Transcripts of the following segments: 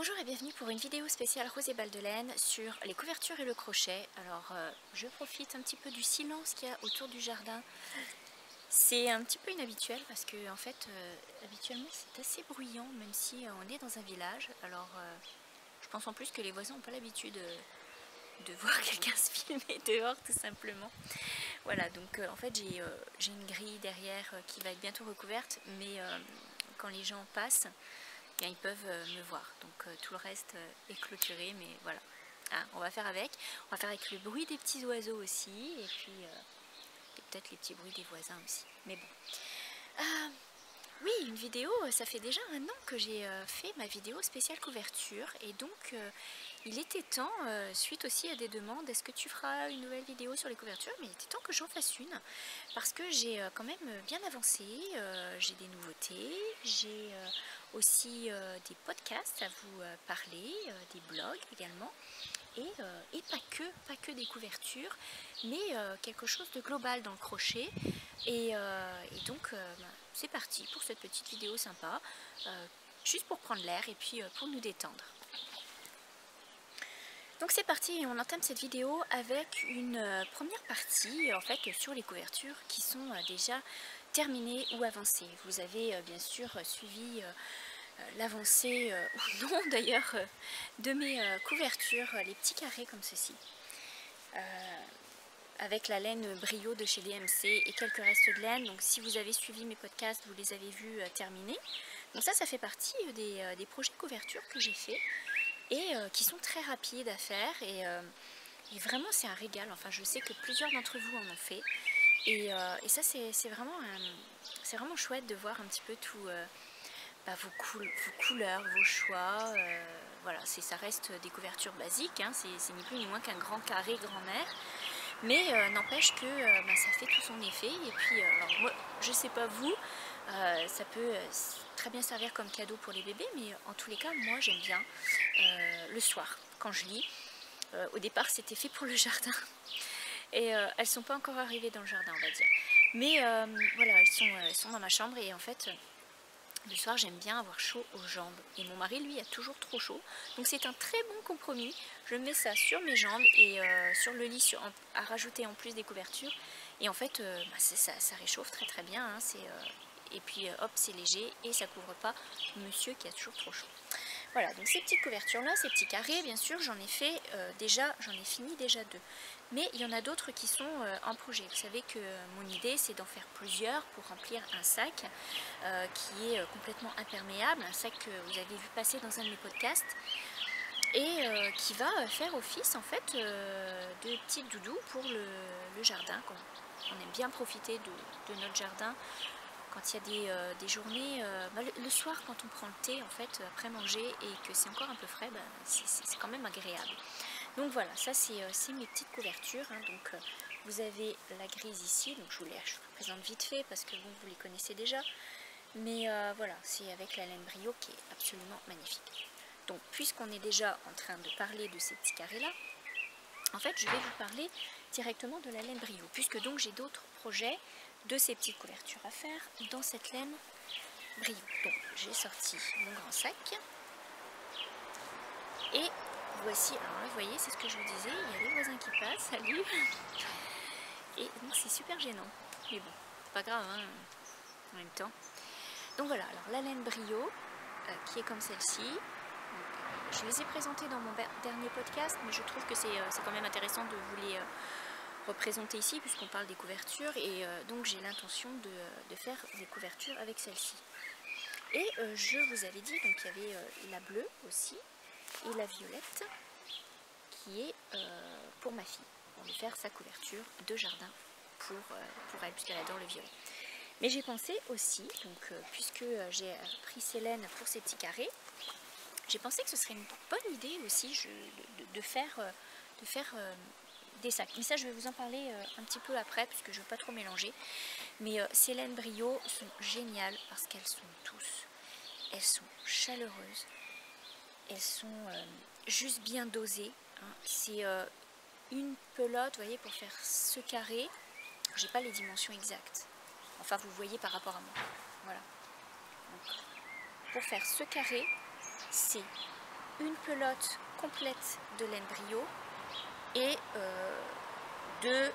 Bonjour et bienvenue pour une vidéo spéciale Rose et Balles de laine sur les couvertures et le crochet. Alors je profite un petit peu du silence qu'il y a autour du jardin. C'est un petit peu inhabituel parce que en fait habituellement c'est assez bruyant même si on est dans un village. Alors je pense en plus que les voisins n'ont pas l'habitude de voir quelqu'un se filmer dehors tout simplement. Voilà, donc en fait j'ai une grille derrière qui va être bientôt recouverte, mais quand les gens passent, ils peuvent me voir, donc tout le reste est clôturé, mais voilà. Ah, on va faire avec le bruit des petits oiseaux aussi, et puis peut-être les petits bruits des voisins aussi, mais bon. Oui, une vidéo, ça fait déjà un an que j'ai fait ma vidéo spéciale couverture, et donc il était temps, suite aussi à des demandes, est-ce que tu feras une nouvelle vidéo sur les couvertures? Mais il était temps que j'en fasse une, parce que j'ai quand même bien avancé, j'ai des nouveautés, j'ai aussi des podcasts à vous parler, des blogs également, et pas que des couvertures, mais quelque chose de global dans le crochet. Et donc c'est parti pour cette petite vidéo sympa, juste pour prendre l'air et puis pour nous détendre. Donc c'est parti, on entame cette vidéo avec une première partie en fait sur les couvertures qui sont déjà terminées ou avancées. Vous avez bien sûr suivi l'avancée ou non d'ailleurs de mes couvertures, les petits carrés comme ceci, avec la laine brio de chez DMC et quelques restes de laine. Donc si vous avez suivi mes podcasts, vous les avez vus terminés. Donc ça fait partie des projets de couverture que j'ai fait et qui sont très rapides à faire, et vraiment c'est un régal. Enfin, je sais que plusieurs d'entre vous en ont fait, et ça c'est vraiment chouette de voir un petit peu tout vos couleurs, vos choix. Voilà, ça reste des couvertures basiques, hein, c'est ni plus ni moins qu'un grand carré grand-mère, mais n'empêche que ça fait tout son effet. Et puis alors moi je sais pas vous, ça peut très bien servir comme cadeau pour les bébés, mais en tous les cas moi j'aime bien le soir quand je lis. Au départ c'était fait pour le jardin et elles sont pas encore arrivées dans le jardin, on va dire, mais voilà, elles sont dans ma chambre, et en fait le soir j'aime bien avoir chaud aux jambes, et mon mari lui a toujours trop chaud, donc c'est un très bon compromis. Je mets ça sur mes jambes et sur le lit à rajouter en plus des couvertures, et en fait ça réchauffe très très bien, hein, et puis hop, c'est léger et ça couvre pas monsieur qui a toujours trop chaud. Voilà, donc ces petites couvertures là, ces petits carrés, bien sûr j'en ai fait j'en ai fini déjà 2. Mais il y en a d'autres qui sont en projet. Vous savez que mon idée c'est d'en faire plusieurs pour remplir un sac qui est complètement imperméable, un sac que vous avez vu passer dans un de mes podcasts, et qui va faire office en fait de petite doudou pour le jardin. On aime bien profiter de notre jardin quand il y a des journées, le soir quand on prend le thé en fait après manger et que c'est encore un peu frais, c'est quand même agréable. Donc voilà, ça c'est mes petites couvertures, hein. Donc vous avez la grise ici, donc je vous présente vite fait parce que bon, vous les connaissez déjà, mais voilà, c'est avec la laine brio qui est absolument magnifique. Donc puisqu'on est déjà en train de parler de ces petits carrés là, en fait je vais vous parler directement de la laine brio, puisque donc j'ai d'autres projets de ces petites couvertures à faire dans cette laine brio. Donc j'ai sorti mon grand sac, et voici, alors là vous voyez, c'est ce que je vous disais, il y a les voisins qui passent, salut. Et donc c'est super gênant, mais bon, pas grave, hein, en même temps. Donc voilà, alors la laine brio qui est comme celle-ci. Je les ai présentées dans mon dernier podcast, mais je trouve que c'est quand même intéressant de vous les représenter ici puisqu'on parle des couvertures, et donc j'ai l'intention de faire des couvertures avec celle-ci. Et je vous avais dit, donc il y avait la bleue aussi et la violette qui est pour ma fille, pour lui faire sa couverture de jardin pour elle, puisqu'elle adore le violet. Mais j'ai pensé aussi, donc puisque j'ai pris ces laines pour ces petits carrés, j'ai pensé que ce serait une bonne idée aussi de faire des sacs. Mais ça je vais vous en parler un petit peu après puisque je ne veux pas trop mélanger. Mais ces laines brio sont géniales parce qu'elles sont douces, elles sont chaleureuses, elles sont juste bien dosées, hein. C'est une pelote, vous voyez, pour faire ce carré. J'ai pas les dimensions exactes. Enfin vous voyez par rapport à moi. Voilà. Donc, pour faire ce carré, c'est une pelote complète de laine brio et 2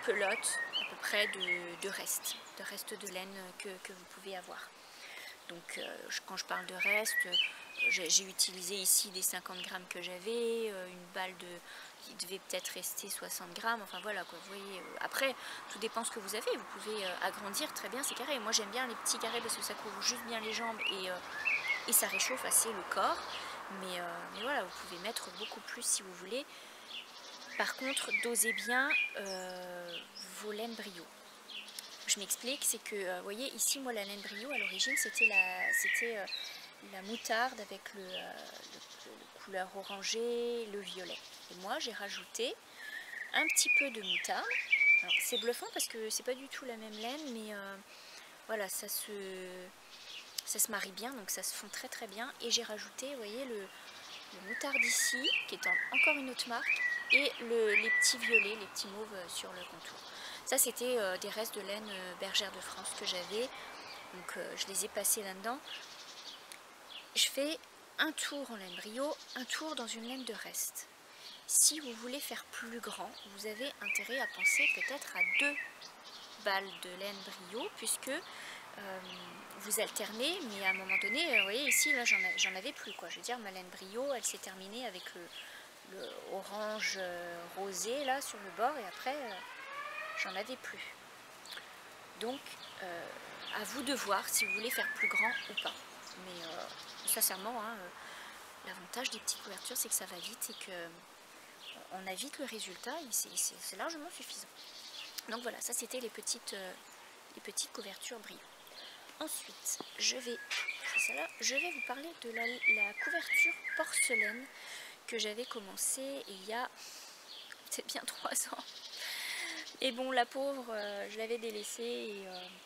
pelotes à peu près de reste de laine que vous pouvez avoir. Donc quand je parle de reste, j'ai utilisé ici des 50 grammes que j'avais, une balle qui devait peut-être rester 60 grammes, enfin voilà quoi, vous voyez. Après, tout dépend ce que vous avez, vous pouvez agrandir très bien ces carrés. Moi j'aime bien les petits carrés parce que ça couvre juste bien les jambes et ça réchauffe assez le corps. Mais voilà, vous pouvez mettre beaucoup plus si vous voulez. Par contre, dosez bien vos laines brio. Je m'explique, c'est que, vous voyez, ici, moi, la laine brio, à l'origine, c'était la moutarde avec le couleur orangée, le violet. Et moi, j'ai rajouté un petit peu de moutarde. Alors, c'est bluffant parce que c'est pas du tout la même laine, mais voilà, ça se marie bien, donc ça se fond très très bien. Et j'ai rajouté, vous voyez, le moutarde ici, qui est encore une autre marque, et les petits violets, les petits mauves sur le contour. Ça, c'était des restes de laine bergère de France que j'avais, donc je les ai passés là-dedans. Je fais un tour en laine brio, un tour dans une laine de reste. Si vous voulez faire plus grand, vous avez intérêt à penser peut-être à 2 balles de laine brio, puisque vous alternez, mais à un moment donné, vous voyez ici, là j'en avais plus, quoi. Je veux dire, ma laine brio, elle s'est terminée avec le orange rosé là sur le bord, et après j'en avais plus. Donc à vous de voir si vous voulez faire plus grand ou pas. Mais sincèrement, hein, l'avantage des petites couvertures, c'est que ça va vite et que on a vite le résultat, et c'est largement suffisant. Donc voilà, ça c'était les petites couvertures brio. Ensuite, je vais vous parler de la couverture porcelaine que j'avais commencé il y a peut-être bien 3 ans. Et bon, la pauvre, je l'avais délaissée et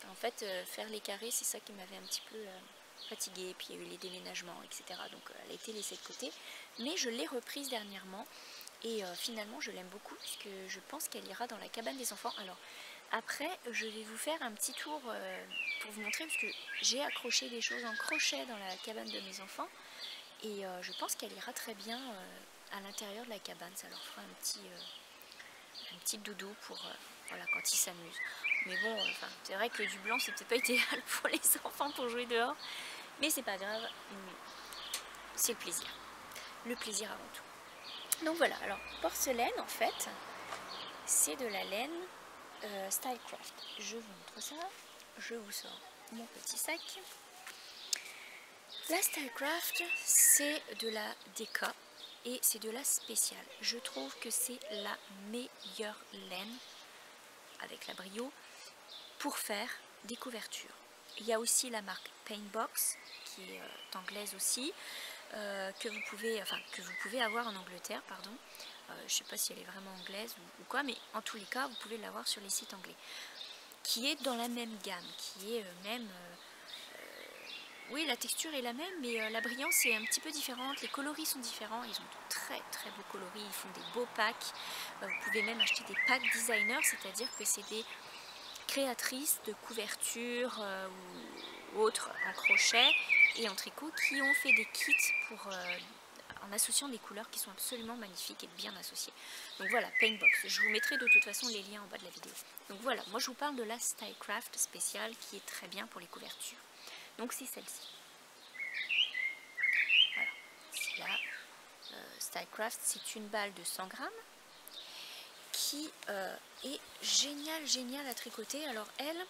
en fait, faire les carrés, c'est ça qui m'avait un petit peu fatiguée. Puis il y a eu les déménagements, etc. Donc elle a été laissée de côté. Mais je l'ai reprise dernièrement et finalement, je l'aime beaucoup puisque je pense qu'elle ira dans la cabane des enfants. Alors, après, je vais vous faire un petit tour pour vous montrer, parce que j'ai accroché des choses en crochet dans la cabane de mes enfants. Et je pense qu'elle ira très bien à l'intérieur de la cabane. Ça leur fera un petit doudou pour voilà, quand ils s'amusent. Mais bon, c'est vrai que du blanc, c'est peut-être pas idéal pour les enfants pour jouer dehors. Mais c'est pas grave, c'est le plaisir. Le plaisir avant tout. Donc voilà, alors porcelaine en fait, c'est de la laine Stylecraft. Je vous montre ça. Je vous sors mon petit sac. La Stylecraft, c'est de la DK et c'est de la spéciale. Je trouve que c'est la meilleure laine avec la brio pour faire des couvertures. Il y a aussi la marque Paintbox qui est anglaise aussi, que vous pouvez avoir en Angleterre, pardon. Je ne sais pas si elle est vraiment anglaise ou quoi, mais en tous les cas, vous pouvez l'avoir sur les sites anglais. Qui est dans la même gamme, qui est même... oui, la texture est la même, mais la brillance est un petit peu différente. Les coloris sont différents. Ils ont de très très beaux coloris. Ils font des beaux packs. Vous pouvez même acheter des packs designers, c'est-à-dire que c'est des créatrices de couvertures ou autres en crochet et en tricot qui ont fait des kits pour... en associant des couleurs qui sont absolument magnifiques et bien associées. Donc voilà, Paintbox. Je vous mettrai de toute façon les liens en bas de la vidéo. Donc voilà, moi je vous parle de la Stylecraft spéciale qui est très bien pour les couvertures. Donc c'est celle-ci. Voilà, c'est la Stylecraft, c'est une balle de 100 grammes qui est géniale à tricoter. Alors elle,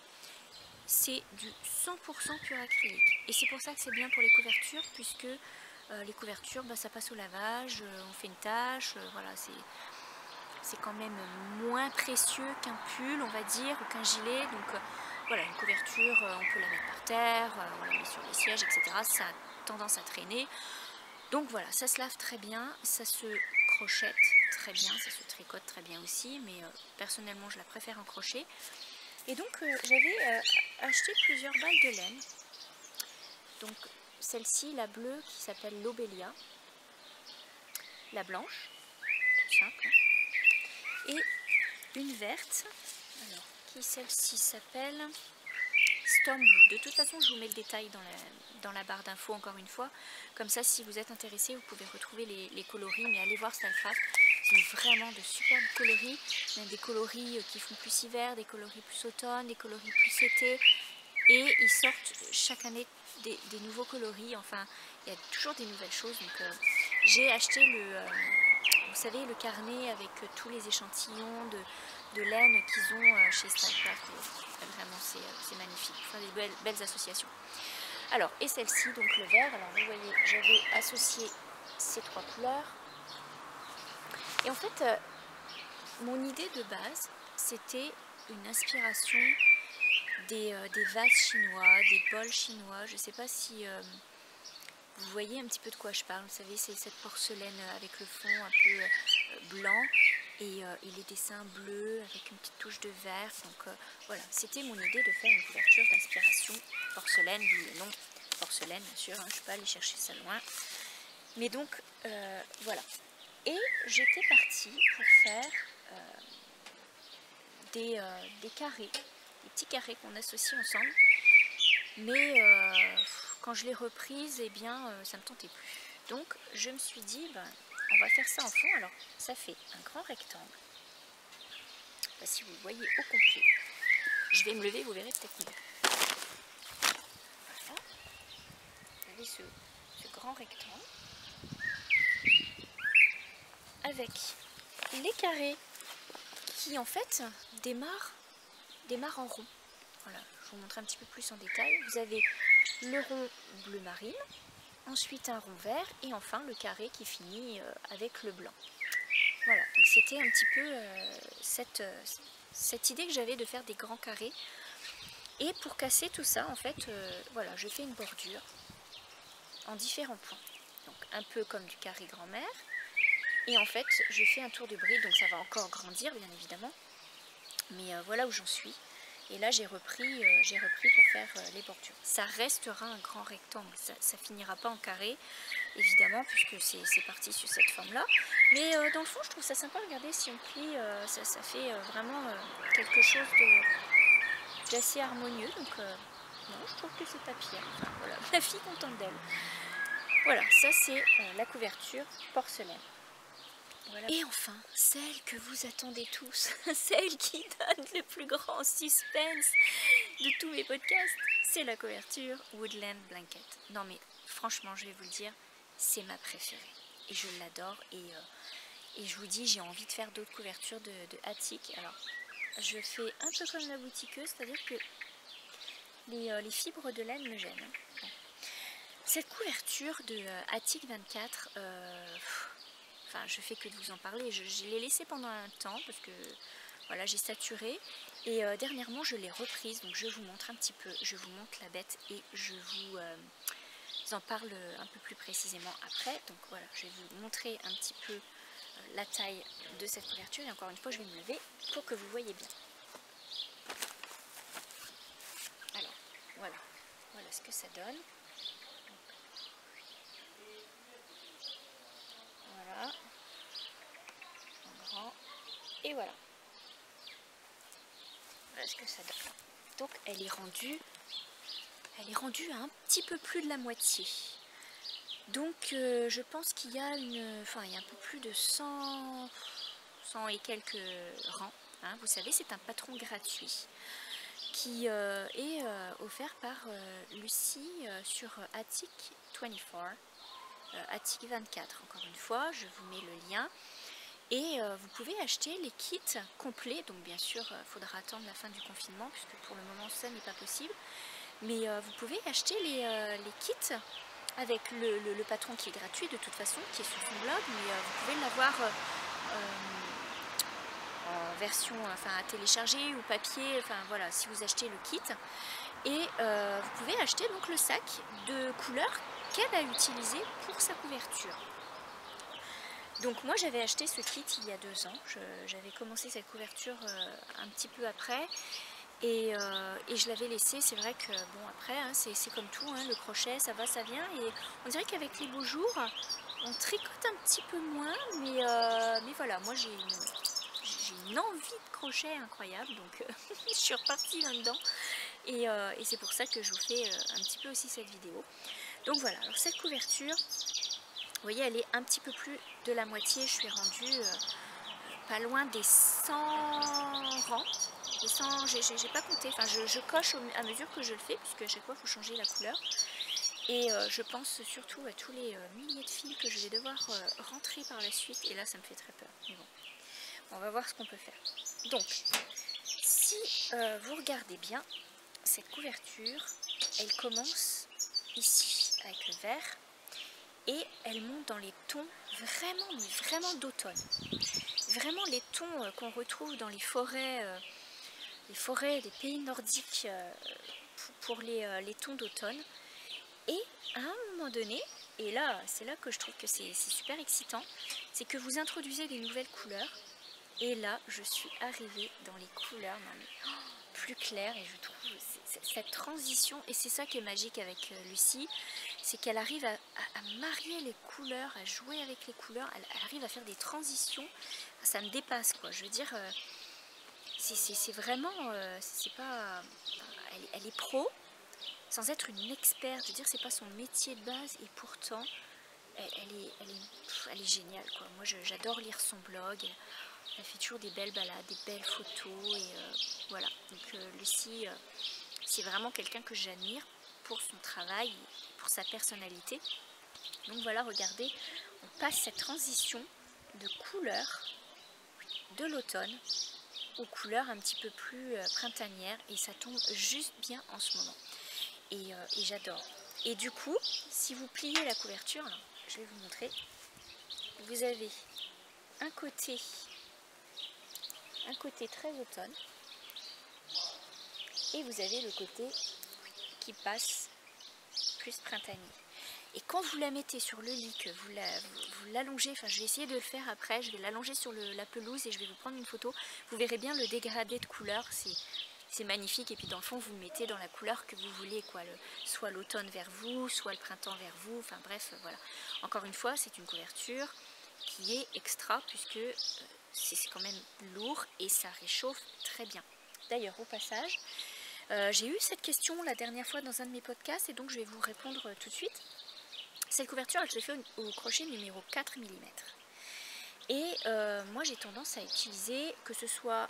c'est du 100% pur acrylique. Et c'est pour ça que c'est bien pour les couvertures, puisque les couvertures, ça passe au lavage, on fait une tâche, voilà, c'est quand même moins précieux qu'un pull, on va dire, ou qu'un gilet. Donc voilà, une couverture, on peut la mettre par terre, on la met sur les sièges, etc. Ça a tendance à traîner. Donc voilà, ça se lave très bien, ça se crochette très bien, ça se tricote très bien aussi, mais personnellement je la préfère en crochet. Et donc j'avais acheté plusieurs balles de laine. Donc celle-ci, la bleue qui s'appelle Lobelia, la blanche, tout simple, et une verte, alors qui celle-ci s'appelle Storm Blue. De toute façon, je vous mets le détail dans la barre d'infos encore une fois. Comme ça, si vous êtes intéressé, vous pouvez retrouver les coloris. Mais allez voir Stylecraft, ils ont vraiment de superbes coloris. Il y a des coloris qui font plus hiver, des coloris plus automne, des coloris plus été. Et ils sortent chaque année des nouveaux coloris. Enfin, il y a toujours des nouvelles choses. Donc, j'ai acheté vous savez, le carnet avec tous les échantillons de laine qu'ils ont chez Stylecraft. Vraiment, c'est magnifique. Enfin, des belles associations. Alors, et celle-ci, donc le vert. Alors, vous voyez, j'avais associé ces 3 couleurs. Et en fait, mon idée de base, c'était une inspiration des vases chinois, des bols chinois. Je ne sais pas si vous voyez un petit peu de quoi je parle. Vous savez, c'est cette porcelaine avec le fond un peu blanc et les dessins bleus avec une petite touche de vert. Donc voilà, c'était mon idée de faire une couverture d'inspiration porcelaine, d'où le nom porcelaine bien sûr, hein, je ne suis pas allée chercher ça loin. Mais donc voilà. Et j'étais partie pour faire des carrés, des petits carrés qu'on associe ensemble. Mais quand je l'ai reprise, eh bien, ça ne me tentait plus. Donc, je me suis dit, ben, on va faire ça en fond. Alors, ça fait un grand rectangle. Ben, si vous le voyez au complet, je vais me lever, vous verrez peut-être mieux. Voilà. Vous avez ce grand rectangle avec les carrés qui, en fait, démarrent en rond. Voilà, je vous montre un petit peu plus en détail. Vous avez le rond bleu marine, ensuite un rond vert et enfin le carré qui finit avec le blanc. Voilà, donc c'était un petit peu cette idée que j'avais de faire des grands carrés. Et pour casser tout ça, en fait, voilà, je fais une bordure en différents points. Donc un peu comme du carré grand-mère. Et en fait, je fais un tour de bride, donc ça va encore grandir bien évidemment. Mais voilà où j'en suis. Et là, j'ai repris pour faire les bordures. Ça restera un grand rectangle, ça finira pas en carré, évidemment, puisque c'est parti sur cette forme-là. Mais dans le fond, je trouve ça sympa. Regardez, si on plie, ça fait vraiment quelque chose d'assez harmonieux. Donc, non, je trouve que c'est pas pire. Enfin, voilà, la fille contente d'elle. Voilà, ça c'est la couverture porcelaine. Voilà. Et enfin, celle que vous attendez tous, celle qui donne le plus grand suspense de tous mes podcasts, c'est la couverture Woodland Blanket. Non mais franchement, je vais vous le dire, c'est ma préférée. Et je l'adore. Et je vous dis, j'ai envie de faire d'autres couvertures de Attic. Alors, je fais un peu comme la boutiqueuse, c'est-à-dire que les fibres de laine me gênent. Bon. Cette couverture de Attic 24... Enfin, je fais que de vous en parler. Je l'ai laissée pendant un temps parce que voilà, j'ai saturé. Et dernièrement, je l'ai reprise. Donc, je vous montre un petit peu. Je vous montre la bête et je vous en parle un peu plus précisément après. Donc, voilà, je vais vous montrer un petit peu la taille de cette couverture. Et encore une fois, je vais me lever pour que vous voyez bien. Alors, voilà. Voilà ce que ça donne. Voilà, en grand, et voilà. Voilà ce que ça donne. Donc elle est rendue à un petit peu plus de la moitié. Donc je pense qu'il y a il y a un peu plus de 100 et quelques rangs. Hein. Vous savez, c'est un patron gratuit qui est offert par Lucie sur Attic 24. Attic 24, encore une fois, je vous mets le lien. Et vous pouvez acheter les kits complets. Donc bien sûr, il faudra attendre la fin du confinement, puisque pour le moment, ça n'est pas possible. Mais vous pouvez acheter les kits avec le patron qui est gratuit de toute façon, qui est sur son blog. Mais vous pouvez l'avoir en version à télécharger ou papier. Enfin voilà, si vous achetez le kit. Et vous pouvez acheter donc le sac de couleur qu'elle a utilisé pour sa couverture. Donc moi j'avais acheté ce kit il y a 2 ans, j'avais commencé cette couverture un petit peu après et je l'avais laissé. C'est vrai que bon après hein, c'est comme tout, hein, le crochet ça va ça vient et on dirait qu'avec les beaux jours on tricote un petit peu moins mais voilà, moi j'ai une envie de crochet incroyable donc je suis repartie là-dedans. et c'est pour ça que je vous fais un petit peu aussi cette vidéo. Donc voilà, alors cette couverture, vous voyez, elle est un petit peu plus de la moitié. Je suis rendue pas loin des 100 rangs. Les 100, j'ai pas compté, enfin je coche à mesure que je le fais, puisque à chaque fois il faut changer la couleur. Et je pense surtout à tous les milliers de fils que je vais devoir rentrer par la suite, et là ça me fait très peur. Mais bon, on va voir ce qu'on peut faire. Donc, si vous regardez bien, cette couverture, elle commence ici avec le vert, et elle monte dans les tons vraiment, mais vraiment d'automne. Vraiment les tons qu'on retrouve dans les forêts des pays nordiques pour les tons d'automne. Et à un moment donné, et là c'est là que je trouve que c'est super excitant, c'est que vous introduisez des nouvelles couleurs. Et là je suis arrivée dans les couleurs plus claires, et je trouve cette transition, et c'est ça qui est magique avec Lucie, c'est qu'elle arrive à marier les couleurs, à jouer avec les couleurs, elle arrive à faire des transitions, ça me dépasse quoi, je veux dire, c'est vraiment, c'est pas, elle est pro, sans être une experte, je veux dire, c'est pas son métier de base, et pourtant elle est géniale quoi. Moi j'adore lire son blog, elle fait toujours des belles balades, des belles photos, et voilà. Donc Lucie, c'est vraiment quelqu'un que j'admire pour son travail, pour sa personnalité. Donc voilà, regardez, on passe cette transition de couleurs de l'automne aux couleurs un petit peu plus printanières, et ça tombe juste bien en ce moment. Et j'adore. Et du coup, si vous pliez la couverture, alors, je vais vous montrer, vous avez un côté très automne, et vous avez le côté qui passe plus printanier. Et quand vous la mettez sur le lit, que vous l'allongez, enfin je vais essayer de le faire après, je vais l'allonger sur la pelouse et je vais vous prendre une photo, vous verrez bien le dégradé de couleur, c'est magnifique. Et puis dans le fond vous mettez dans la couleur que vous voulez quoi, soit l'automne vers vous, soit le printemps vers vous, enfin bref voilà. Encore une fois, c'est une couverture qui est extra, puisque c'est quand même lourd et ça réchauffe très bien. D'ailleurs, au passage, j'ai eu cette question la dernière fois dans un de mes podcasts, et donc je vais vous répondre tout de suite. Cette couverture, je l'ai fait au crochet numéro 4 mm. Et moi j'ai tendance à utiliser, que ce soit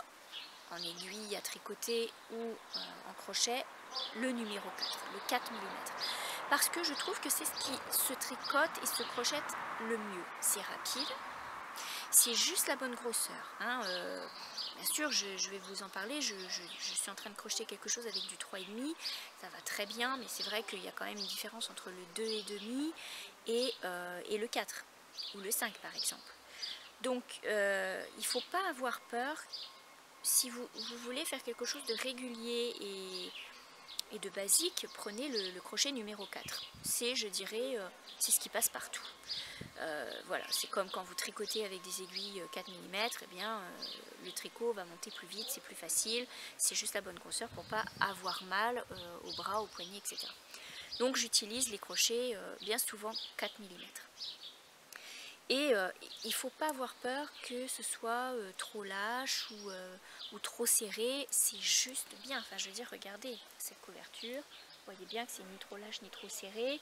en aiguille à tricoter ou en crochet, le numéro 4, le 4 mm. Parce que je trouve que c'est ce qui se tricote et se crochette le mieux. C'est rapide, c'est juste la bonne grosseur. Hein, bien sûr, je vais vous en parler, je suis en train de crocheter quelque chose avec du 3,5, ça va très bien, mais c'est vrai qu'il y a quand même une différence entre le 2,5 et le 4, ou le 5 par exemple. Donc, il ne faut pas avoir peur. Si vous voulez faire quelque chose de régulier et de basique, prenez le crochet numéro 4. C'est, je dirais, c'est ce qui passe partout. Voilà, c'est comme quand vous tricotez avec des aiguilles 4 mm, eh bien, le tricot va monter plus vite, c'est plus facile, c'est juste la bonne grosseur pour ne pas avoir mal au bras, au poignet, etc. Donc j'utilise les crochets bien souvent 4 mm. Et il ne faut pas avoir peur que ce soit trop lâche ou trop serré, c'est juste bien. Enfin, je veux dire, regardez cette couverture, vous voyez bien que c'est ni trop lâche ni trop serré,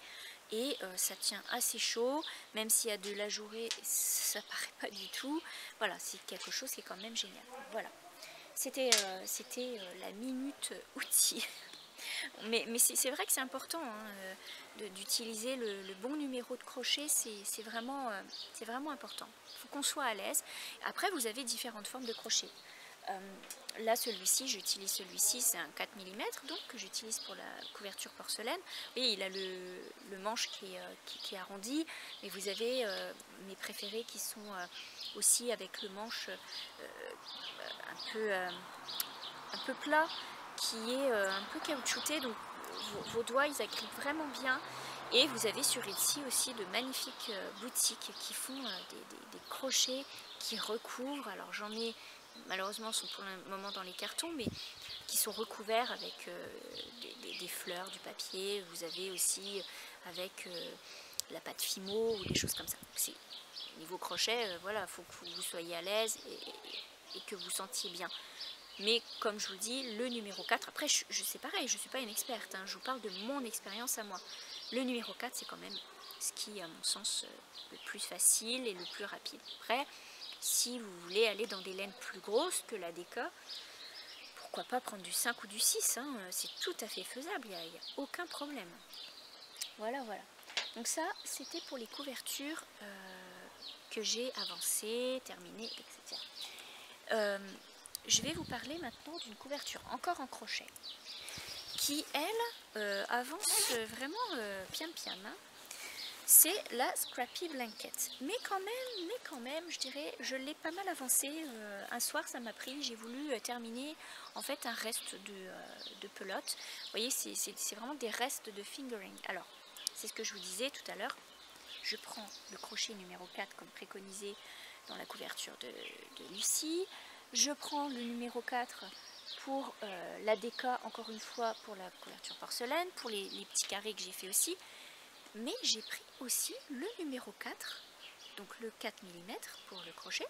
et ça tient assez chaud, même s'il y a de l'ajouré, ça paraît pas du tout. Voilà, c'est quelque chose qui est quand même génial. Voilà, c'était la minute outil. Mais c'est vrai que c'est important hein, d'utiliser le bon numéro de crochet, c'est vraiment important. Il faut qu'on soit à l'aise. Après, vous avez différentes formes de crochet. Là, celui-ci, j'utilise celui-ci, c'est un 4 mm, donc que j'utilise pour la couverture porcelaine. Oui, il a le manche qui est arrondi, mais vous avez mes préférés qui sont aussi avec le manche un peu plat, qui est un peu caoutchouté, donc vos doigts ils agrippent vraiment bien. Et vous avez sur Etsy aussi de magnifiques boutiques qui font des crochets qui recouvrent. Alors j'en ai, malheureusement sont pour le moment dans les cartons, mais qui sont recouverts avec des fleurs, du papier. Vous avez aussi avec la pâte Fimo ou des choses comme ça. Niveau crochet, voilà, il faut que vous soyez à l'aise et que vous sentiez bien. Mais comme je vous dis, le numéro 4, après c'est pareil, je ne suis pas une experte, hein, je vous parle de mon expérience à moi. Le numéro 4, c'est quand même ce qui, à mon sens, le plus facile et le plus rapide. Après, si vous voulez aller dans des laines plus grosses que la DK, pourquoi pas prendre du 5 ou du 6, hein, c'est tout à fait faisable, il n'y a aucun problème. Voilà. Donc ça, c'était pour les couvertures que j'ai avancées, terminées, etc. Je vais vous parler maintenant d'une couverture encore en crochet qui, elle, avance vraiment piam, hein. C'est la Scrappy Blanket. Mais quand même, je dirais, je l'ai pas mal avancé. Un soir, ça m'a pris, j'ai voulu terminer en fait un reste de pelote. Vous voyez, c'est vraiment des restes de fingering. Alors, c'est ce que je vous disais tout à l'heure. Je prends le crochet numéro 4 comme préconisé dans la couverture de Lucie. Je prends le numéro 4 pour la DK, encore une fois, pour la couverture porcelaine, pour les petits carrés que j'ai fait aussi. Mais j'ai pris aussi le numéro 4, donc le 4 mm pour le crochet,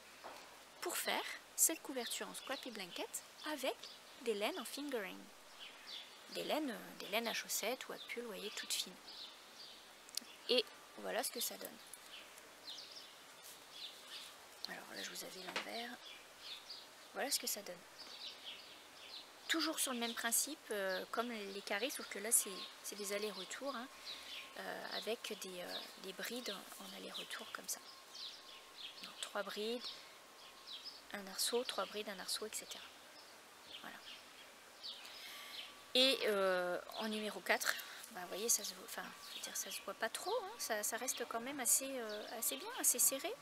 pour faire cette couverture en Scrappy Blanket avec des laines en fingering. Des laines à chaussettes ou à pull, vous voyez, toutes fines. Et voilà ce que ça donne. Alors là, je vous avais l'envers. Voilà ce que ça donne. Toujours sur le même principe, comme les carrés, sauf que là, c'est des allers-retours, hein, avec des brides en aller-retour comme ça. Donc, 3 brides, un arceau, 3 brides, un arceau, etc. Voilà. Et en numéro 4, bah, vous voyez, ça se voit, enfin, je veux dire, ça se voit pas trop, hein, ça reste quand même assez bien, assez serré.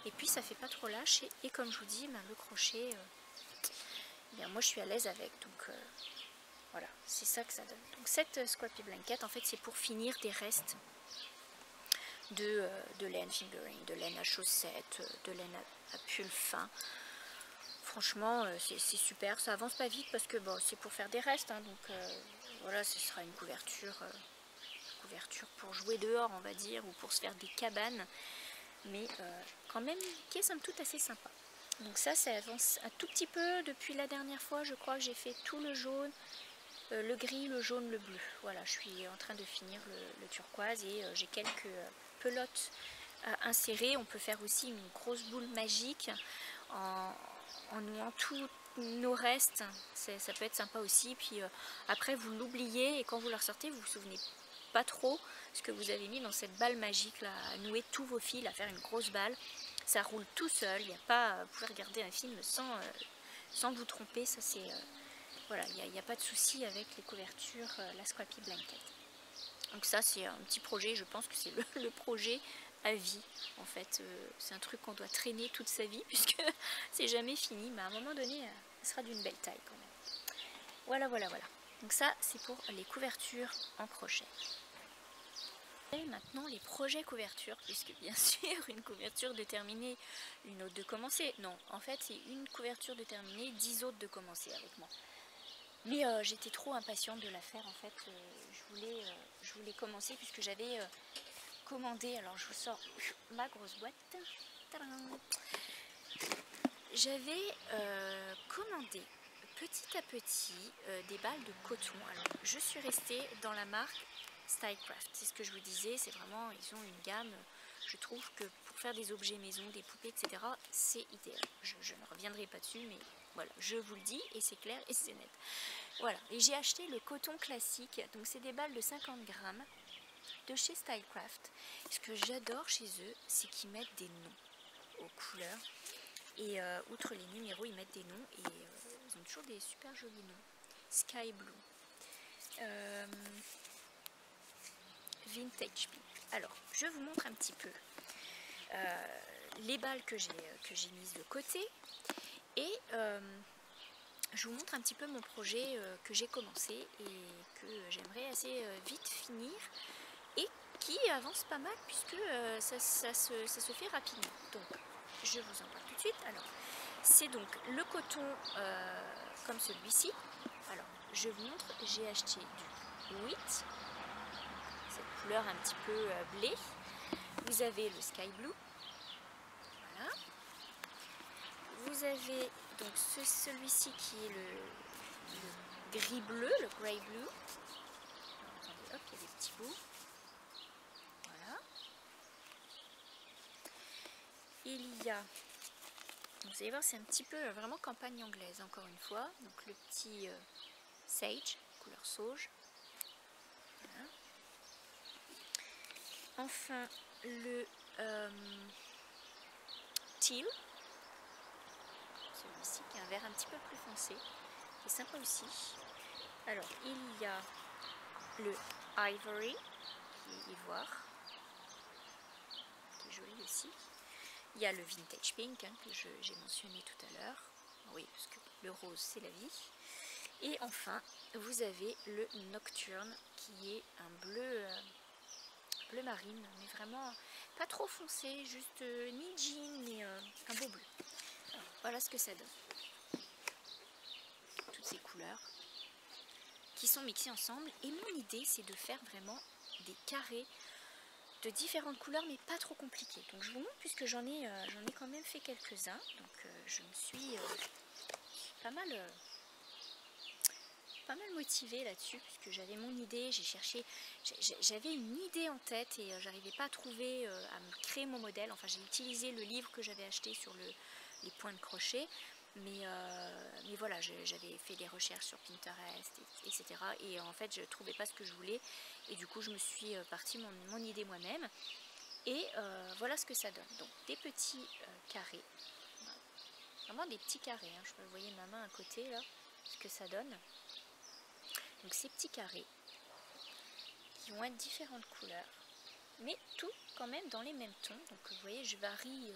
Et puis ça fait pas trop lâche, et comme je vous dis, ben, le crochet, bien, moi je suis à l'aise avec, donc voilà, c'est ça que ça donne. Donc cette Scrappy Blanket, en fait, c'est pour finir des restes de laine fingering, de laine à chaussettes, de laine à pull fin. Franchement, c'est super, ça avance pas vite parce que bon, c'est pour faire des restes, hein, donc voilà, ce sera une couverture pour jouer dehors, on va dire, ou pour se faire des cabanes, mais quand même qui est somme toute assez sympa. Donc ça avance un tout petit peu depuis la dernière fois. Je crois que j'ai fait tout le jaune, le gris, le jaune, le bleu. Voilà, je suis en train de finir le turquoise et j'ai quelques pelotes à insérer. On peut faire aussi une grosse boule magique en nouant tous nos restes. Ça peut être sympa aussi. Puis après vous l'oubliez et quand vous la ressortez, vous vous souvenez pas trop ce que vous avez mis dans cette balle magique là, à nouer tous vos fils, à faire une grosse balle. Ça roule tout seul, il n'y a pas, vous pouvez regarder un film sans vous tromper, ça c'est voilà, il n'y a pas de souci avec les couvertures, la Scrappy Blanket. Donc ça c'est un petit projet, je pense que c'est le projet à vie en fait, c'est un truc qu'on doit traîner toute sa vie puisque c'est jamais fini, mais à un moment donné ça sera d'une belle taille quand même. Voilà. Donc ça c'est pour les couvertures en crochet. Et maintenant les projets couvertures, puisque bien sûr une couverture de terminer, une autre de commencer. Non, en fait c'est une couverture de terminer, 10 autres de commencer avec moi. Mais j'étais trop impatiente de la faire en fait, je voulais commencer puisque j'avais commandé, alors je vous sors ma grosse boîte. J'avais commandé petit à petit des balles de coton. Alors je suis restée dans la marque Stylecraft, c'est ce que je vous disais, c'est vraiment, ils ont une gamme, je trouve que pour faire des objets maison, des poupées, etc., c'est idéal. Je ne reviendrai pas dessus, mais voilà, je vous le dis, et c'est clair, et c'est net. Voilà, et j'ai acheté le coton classique, donc c'est des balles de 50 grammes, de chez Stylecraft. Ce que j'adore chez eux, c'est qu'ils mettent des noms aux couleurs, et outre les numéros, ils mettent des noms, et ils ont toujours des super jolis noms. Sky Blue. Vintage Pink. Alors, je vous montre un petit peu les balles que j'ai mises de côté et je vous montre un petit peu mon projet que j'ai commencé et que j'aimerais assez vite finir et qui avance pas mal puisque ça se fait rapidement. Donc, je vous en parle tout de suite. Alors, c'est donc le coton comme celui-ci. Alors, je vous montre, j'ai acheté du 8. Cette couleur un petit peu blé. Vous avez le sky blue, voilà. Vous avez donc celui-ci qui est le gris bleu, le grey blue. Alors, attendez, hop, il y a des petits bouts. Voilà. Il y a, vous allez voir, c'est un petit peu vraiment campagne anglaise, encore une fois. Donc le petit sage, couleur sauge. Voilà. Enfin, le teal, celui-ci qui est un vert un petit peu plus foncé, qui est sympa aussi. Alors, il y a le ivory, qui est ivoire, qui est joli aussi. Il y a le vintage pink, hein, que j'ai mentionné tout à l'heure. Oui, parce que le rose, c'est la vie. Et enfin, vous avez le nocturne, qui est un bleu, bleu marine, mais vraiment pas trop foncé, juste ni jean, mais un beau bleu. Alors, voilà ce que ça donne. Toutes ces couleurs qui sont mixées ensemble. Et mon idée, c'est de faire vraiment des carrés de différentes couleurs, mais pas trop compliqués. Donc je vous montre, puisque j'en ai quand même fait quelques-uns. Donc je me suis pas mal motivée là-dessus, puisque j'avais mon idée, j'avais une idée en tête et j'arrivais pas à trouver, à me créer mon modèle. Enfin, j'ai utilisé le livre que j'avais acheté sur les points de crochet, mais voilà, j'avais fait des recherches sur Pinterest, etc. Et en fait, je trouvais pas ce que je voulais, et du coup, je me suis partie mon idée moi-même, et voilà ce que ça donne. Donc, des petits carrés, voilà. Vraiment des petits carrés, hein. Je peux voyez ma main à côté là, ce que ça donne. Donc ces petits carrés qui vont être différentes couleurs, mais tout quand même dans les mêmes tons. Donc vous voyez, je varie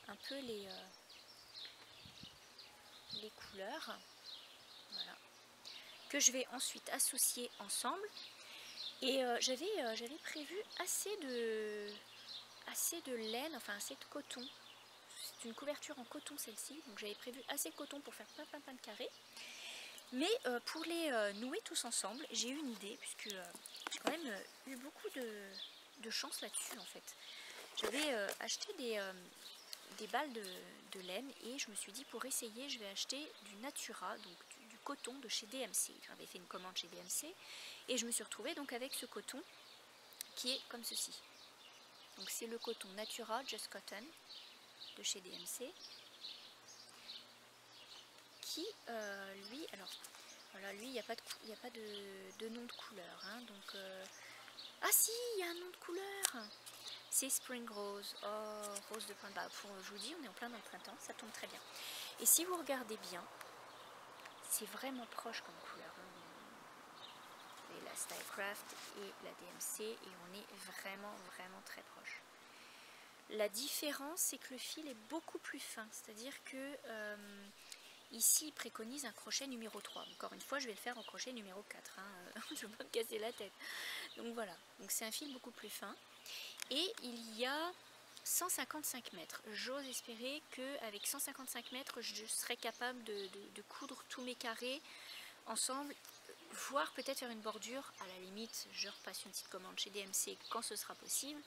un peu les couleurs, voilà, que je vais ensuite associer ensemble. Et j'avais prévu assez de laine, enfin assez de coton. C'est une couverture en coton celle-ci, donc j'avais prévu assez de coton pour faire plein de carrés. Mais pour les nouer tous ensemble, j'ai eu une idée, puisque j'ai quand même eu beaucoup de chance là-dessus en fait. J'avais acheté des balles de laine, et je me suis dit, pour essayer, je vais acheter du Natura, donc du coton de chez DMC. J'avais fait une commande chez DMC, et je me suis retrouvée donc avec ce coton qui est comme ceci. Donc c'est le coton Natura Just Cotton de chez DMC. Qui lui, alors voilà, lui il n'y a pas de nom de couleur, hein, donc ah si, il y a un nom de couleur, c'est Spring Rose. Oh, rose de printemps. Bah, je vous dis, on est en plein dans le printemps, ça tombe très bien. Et si vous regardez bien, c'est vraiment proche comme couleur, hein. Et la Stylecraft et la DMC, et on est vraiment très proche. La différence, c'est que le fil est beaucoup plus fin, c'est-à-dire que ici, il préconise un crochet numéro 3. Encore une fois, je vais le faire en crochet numéro 4. Hein. Je ne veux pas me casser la tête. Donc voilà. Donc c'est un fil beaucoup plus fin. Et il y a 155 mètres. J'ose espérer qu'avec 155 mètres, je serai capable de coudre tous mes carrés ensemble, voire peut-être faire une bordure. À la limite, je repasse une petite commande chez DMC quand ce sera possible.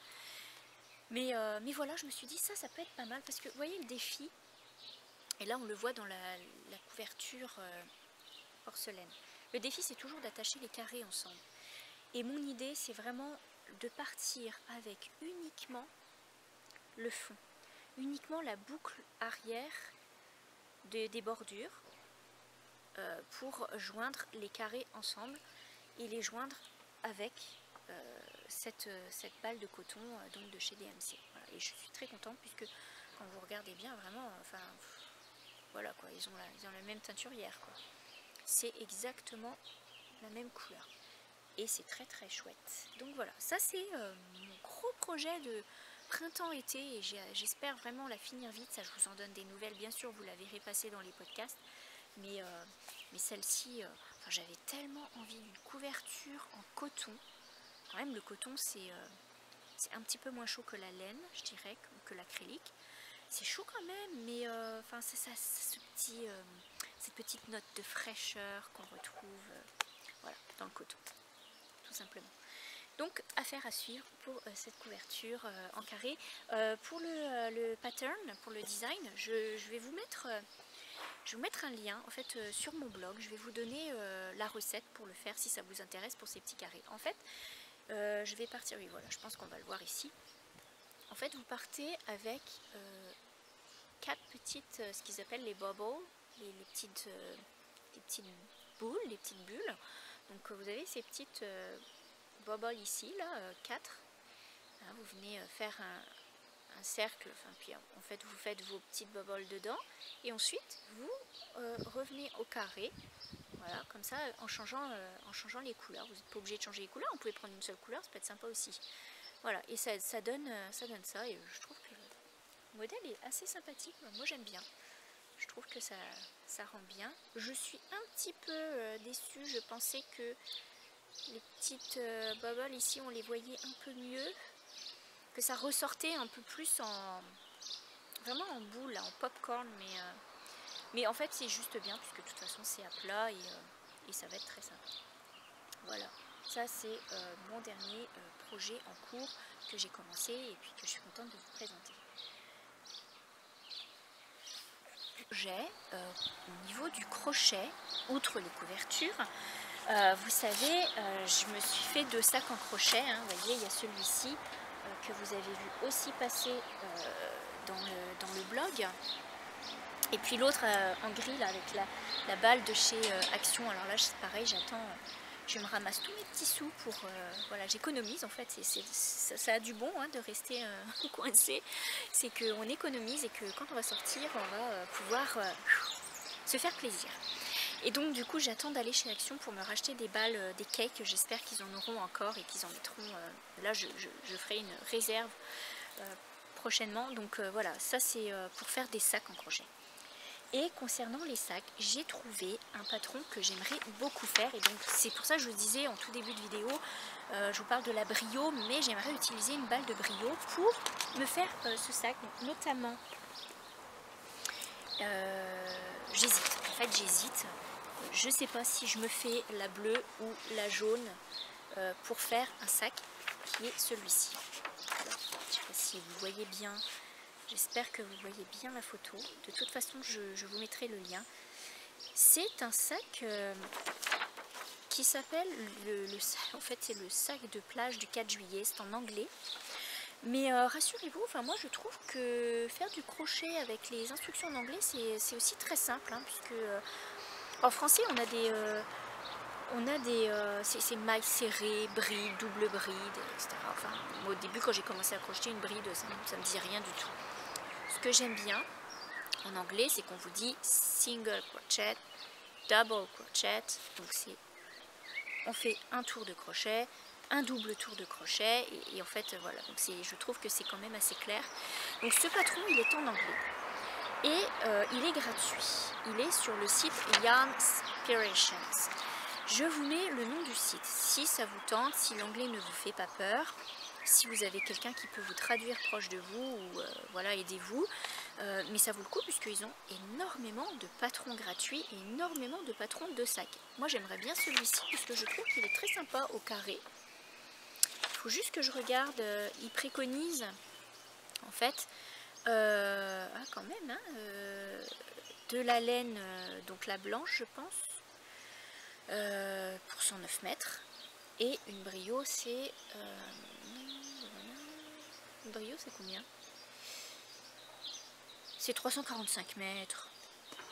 Mais voilà, je me suis dit, ça peut être pas mal. Parce que, vous voyez, le défi... Et là, on le voit dans la couverture porcelaine. Le défi, c'est toujours d'attacher les carrés ensemble. Et mon idée, c'est vraiment de partir avec uniquement le fond. Uniquement la boucle arrière des bordures pour joindre les carrés ensemble et les joindre avec cette balle de coton donc de chez DMC. Voilà. Et je suis très contente, puisque quand vous regardez bien, vraiment, enfin... Voilà quoi, ils ont la même teinturière quoi. C'est exactement la même couleur. Et c'est très chouette. Donc voilà, ça c'est mon gros projet de printemps-été, et j'espère vraiment la finir vite. Ça, je vous en donne des nouvelles, bien sûr, vous la verrez passer dans les podcasts. Mais celle-ci, enfin, j'avais tellement envie d'une couverture en coton. Quand même, le coton, c'est un petit peu moins chaud que la laine, je dirais, que l'acrylique. C'est chaud quand même, mais enfin, c'est ça, cette petite note de fraîcheur qu'on retrouve voilà, dans le coton, tout simplement. Donc, affaire à suivre pour cette couverture en carré. Pour le pattern, pour le design, je vais vous mettre Je vais vous mettre un lien en fait sur mon blog. Je vais vous donner la recette pour le faire si ça vous intéresse pour ces petits carrés. En fait, je vais partir, oui voilà, je pense qu'on va le voir ici. En fait, vous partez avec 4 petites, ce qu'ils appellent les bubbles, les petites boules, les petites bulles. Donc vous avez ces petites bubbles ici, là, 4. Hein, vous venez faire un cercle, enfin, puis en fait vous faites vos petites bubbles dedans et ensuite vous revenez au carré, voilà, comme ça en changeant les couleurs. Vous n'êtes pas obligé de changer les couleurs, on pouvait prendre une seule couleur, ça peut être sympa aussi. Voilà, et ça donne ça et je trouve que le modèle est assez sympathique, moi j'aime bien. Je trouve que ça rend bien. Je suis un petit peu déçue, je pensais que les petites bubbles ici on les voyait un peu mieux, que ça ressortait un peu plus vraiment en boule, en popcorn, mais en fait c'est juste bien puisque de toute façon c'est à plat et ça va être très sympa. Voilà, ça c'est mon dernier projet en cours que j'ai commencé et puis que je suis contente de vous présenter. Au niveau du crochet, outre les couvertures, vous savez, je me suis fait 2 sacs en crochet, hein, vous voyez il y a celui-ci que vous avez vu aussi passer dans le blog, et puis l'autre en gris là, avec la balle de chez Action. Alors là c'est pareil, j'attends, je me ramasse tous mes petits sous pour, voilà, j'économise en fait, ça a du bon hein, de rester coincé, c'est qu'on économise et que quand on va sortir on va pouvoir se faire plaisir. Et donc du coup j'attends d'aller chez Action pour me racheter des balles, des cakes, j'espère qu'ils en auront encore et qu'ils en mettront, là je ferai une réserve prochainement, donc voilà, ça c'est pour faire des sacs en crochet. Et concernant les sacs, j'ai trouvé un patron que j'aimerais beaucoup faire, et donc c'est pour ça que je vous disais en tout début de vidéo, je vous parle de la Brio, mais j'aimerais utiliser une balle de Brio pour me faire ce sac, donc, notamment j'hésite, en fait j'hésite. Je ne sais pas si je me fais la bleue ou la jaune pour faire un sac qui est celui-ci. Je ne sais pas si vous voyez bien, j'espère que vous voyez bien la photo. De toute façon, je vous mettrai le lien. C'est un sac qui s'appelle, en fait c'est le sac de plage du 4 juillet, c'est en anglais. Mais rassurez-vous, enfin moi je trouve que faire du crochet avec les instructions en anglais c'est aussi très simple, hein, puisque en français on a des c'est mailles serrées, brides, double bride, etc. Enfin, moi, au début quand j'ai commencé à crocheter une bride, ça me disait rien du tout. Ce que j'aime bien en anglais, c'est qu'on vous dit single crochet, double crochet, donc on fait un tour de crochet, un double tour de crochet, et en fait voilà, donc je trouve que c'est quand même assez clair. Donc ce patron il est en anglais et il est gratuit, il est sur le site Yarnspirations. Je vous mets le nom du site si ça vous tente, si l'anglais ne vous fait pas peur, si vous avez quelqu'un qui peut vous traduire proche de vous, ou voilà, aidez-vous. Mais ça vaut le coup puisqu'ils ont énormément de patrons gratuits et énormément de patrons de sacs. Moi j'aimerais bien celui-ci puisque je trouve qu'il est très sympa au carré. Il faut juste que je regarde, il préconise en fait, quand même, hein, de la laine, donc la blanche je pense, pour 109 mètres. Et une Brio c'est... une Brio c'est combien? C'est 345 mètres.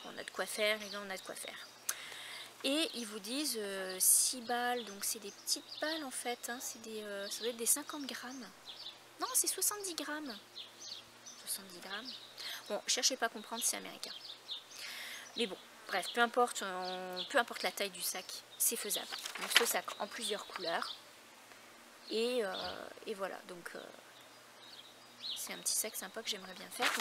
On a de quoi faire, les gars, on a de quoi faire. Et ils vous disent 6 balles, donc c'est des petites balles en fait, hein, ça doit être des 50 grammes. Non, c'est 70 grammes. 70 grammes. Bon, cherchez pas à comprendre, c'est américain. Mais bon, bref, peu importe la taille du sac, c'est faisable. Donc ce sac en plusieurs couleurs. Et voilà, donc c'est un petit sac sympa que j'aimerais bien faire.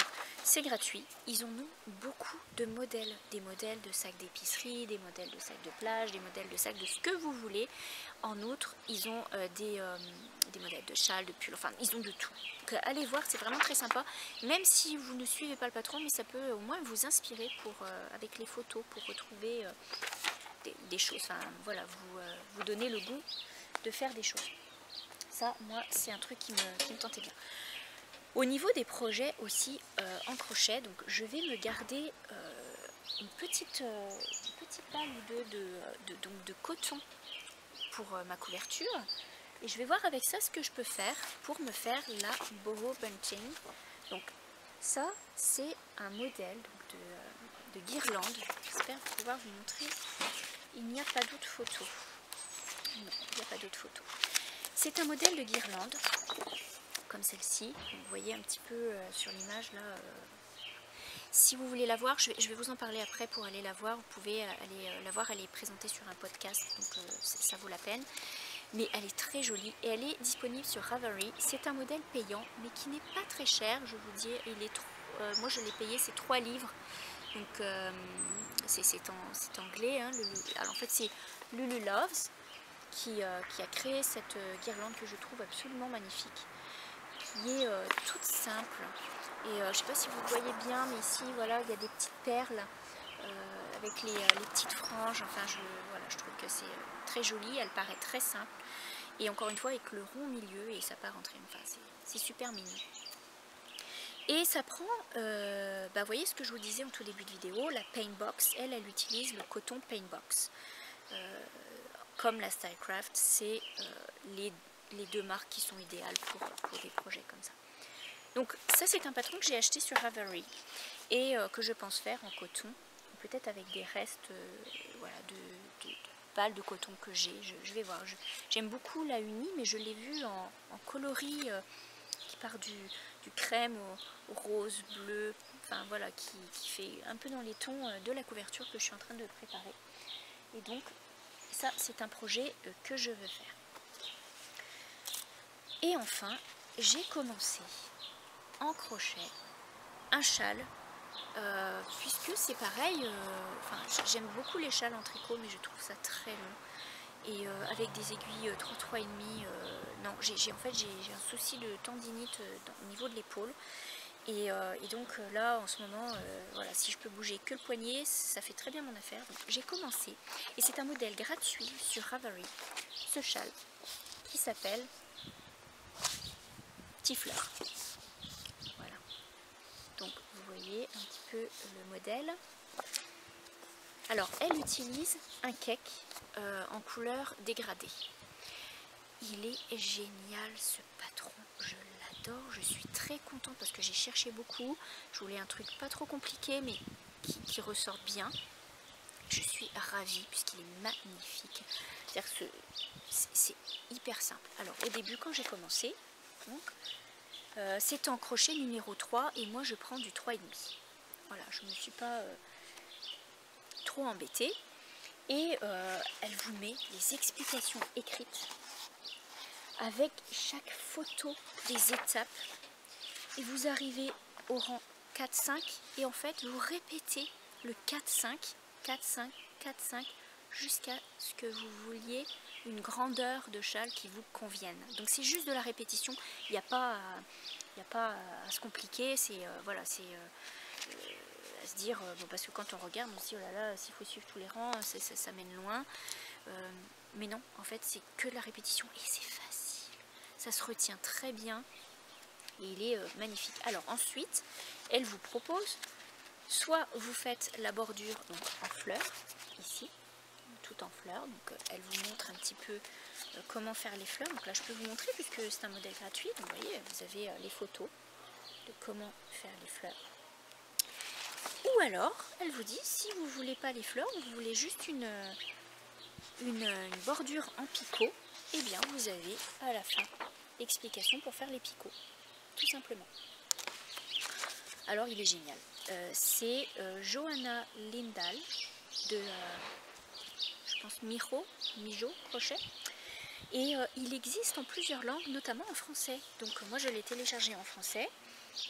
C'est gratuit, ils en ont beaucoup de modèles, des modèles de sacs d'épicerie, des modèles de sacs de plage, des modèles de sacs de ce que vous voulez. En outre, ils ont des modèles de châles, de pulls, enfin ils ont de tout. Donc allez voir, c'est vraiment très sympa, même si vous ne suivez pas le patron, mais ça peut au moins vous inspirer avec les photos pour retrouver des choses, enfin voilà, vous donner le goût de faire des choses. Ça, moi, c'est un truc qui me tentait bien. Au niveau des projets aussi en crochet, donc je vais me garder une petite balle ou deux de coton pour ma couverture. Et je vais voir avec ça ce que je peux faire pour me faire la boho bunting. Donc ça, c'est un modèle de guirlande. J'espère pouvoir vous montrer. Il n'y a pas d'autres photos. Non, il n'y a pas d'autres photos. C'est un modèle de guirlande, comme celle-ci. Vous voyez un petit peu sur l'image là. Si vous voulez la voir, je vais vous en parler après pour aller la voir. Vous pouvez aller la voir, elle est présentée sur un podcast, donc ça vaut la peine. Mais elle est très jolie et elle est disponible sur Ravelry. C'est un modèle payant, mais qui n'est pas très cher. Je vous dis, moi je l'ai payé, c'est 3 livres. Donc c'est anglais. Hein, alors en fait c'est Lulu Loves qui a créé cette guirlande que je trouve absolument magnifique, qui est toute simple. Et je ne sais pas si vous voyez bien, mais ici voilà, il y a des petites perles avec les petites franges. Enfin je trouve que c'est très joli, elle paraît très simple. Et encore une fois avec le rond au milieu et ça part en triangle. Enfin, c'est super mignon. Et ça prend, vous voyez ce que je vous disais en tout début de vidéo, la Paintbox, elle utilise le coton Paintbox. Comme la Stylecraft, c'est les 2 marques qui sont idéales pour des projets comme ça. Donc ça c'est un patron que j'ai acheté sur Ravelry et que je pense faire en coton, peut-être avec des restes voilà, de balles de coton que j'ai, je vais voir. J'aime beaucoup la Uni, mais je l'ai vue en coloris qui part du crème au rose, bleu, enfin voilà, qui fait un peu dans les tons de la couverture que je suis en train de préparer. Et donc ça c'est un projet que je veux faire. Et enfin j'ai commencé en crochet un châle, puisque c'est pareil, j'aime beaucoup les châles en tricot, mais je trouve ça très long. Et avec des aiguilles 3,5, non, en fait j'ai un souci de tendinite au niveau de l'épaule. Et donc là en ce moment, voilà, si je peux bouger que le poignet, ça fait très bien mon affaire. Donc j'ai commencé, et c'est un modèle gratuit sur Ravelry, ce châle, qui s'appelle Petit Fleur. Voilà. Donc vous voyez un petit peu le modèle. Alors elle utilise un cake en couleur dégradée. Il est génial ce patron, je l'adore, je suis très contente parce que j'ai cherché beaucoup. Je voulais un truc pas trop compliqué mais qui ressorte bien. Je suis ravie puisqu'il est magnifique. C'est-à-dire que c'est hyper simple. Alors au début quand j'ai commencé, c'est en crochet numéro 3 et moi je prends du 3,5. Voilà, je ne me suis pas trop embêtée. Et elle vous met les explications écrites avec chaque photo des étapes. Et vous arrivez au rang 4-5 et en fait vous répétez le 4-5, 4-5, 4-5 jusqu'à ce que vous vouliez une grandeur de châle qui vous convienne. Donc c'est juste de la répétition, il n'y a pas à se compliquer, c'est voilà, c'est à se dire, bon, parce que quand on regarde on se dit oh là là, s'il faut suivre tous les rangs, ça mène loin. Mais non, en fait c'est que de la répétition et c'est facile, ça se retient très bien et il est magnifique. Alors ensuite elle vous propose, soit vous faites la bordure donc en fleurs, ici, tout en fleurs, donc elle vous montre un petit peu comment faire les fleurs. Donc là je peux vous montrer puisque c'est un modèle gratuit, donc vous voyez vous avez les photos de comment faire les fleurs. Ou alors elle vous dit si vous voulez pas les fleurs, vous voulez juste une bordure en picot, et bien vous avez à la fin l'explication pour faire les picots, tout simplement. Alors il est génial. C'est Johanna Lindahl de je pense Mijo Crochet. Et il existe en plusieurs langues, notamment en français. Donc moi je l'ai téléchargé en français.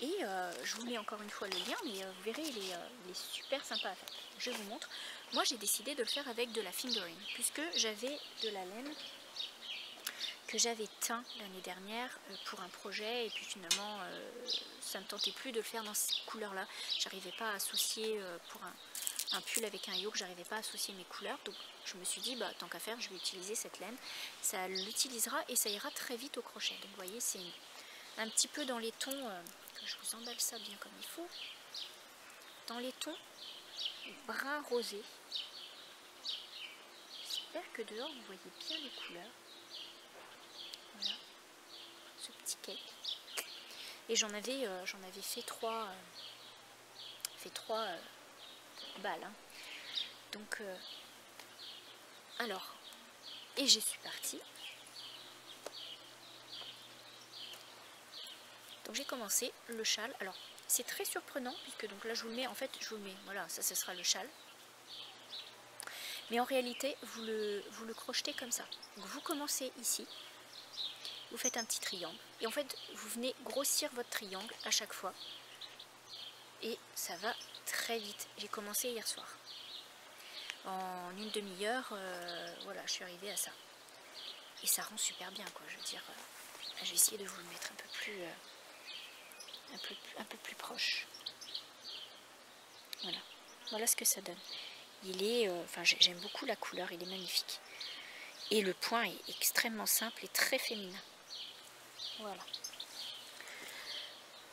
Et je vous mets encore une fois le lien, mais vous verrez, il est super sympa à faire. Je vous montre. Moi j'ai décidé de le faire avec de la fingering, puisque j'avais de la laine que j'avais teint l'année dernière pour un projet, et puis finalement ça ne me tentait plus de le faire dans ces couleurs-là. J'arrivais pas à associer pour un pull avec un yoke, j'arrivais pas à associer mes couleurs, donc je me suis dit bah tant qu'à faire, je vais utiliser cette laine. Ça l'utilisera et ça ira très vite au crochet. Donc vous voyez, c'est un petit peu dans les tons, je vous emballe ça bien comme il faut, dans les tons brun rosé. J'espère que dehors vous voyez bien les couleurs. Voilà, ce petit cake. Et j'en avais fait trois balles. Hein. Donc, alors, et j'y suis partie. Donc j'ai commencé le châle. Alors c'est très surprenant puisque donc là je vous le mets, en fait je vous le mets, voilà, ça ce sera le châle. Mais en réalité vous le crochetez comme ça. Donc vous commencez ici, vous faites un petit triangle et en fait vous venez grossir votre triangle à chaque fois. Et ça va très vite. J'ai commencé hier soir. En une demi-heure, voilà, je suis arrivée à ça. Et ça rend super bien quoi, je veux dire. Je vais essayer de vous le mettre un peu plus proche. Voilà, voilà ce que ça donne. Il est, enfin j'aime beaucoup la couleur, il est magnifique. Et le point est extrêmement simple et très féminin. Voilà.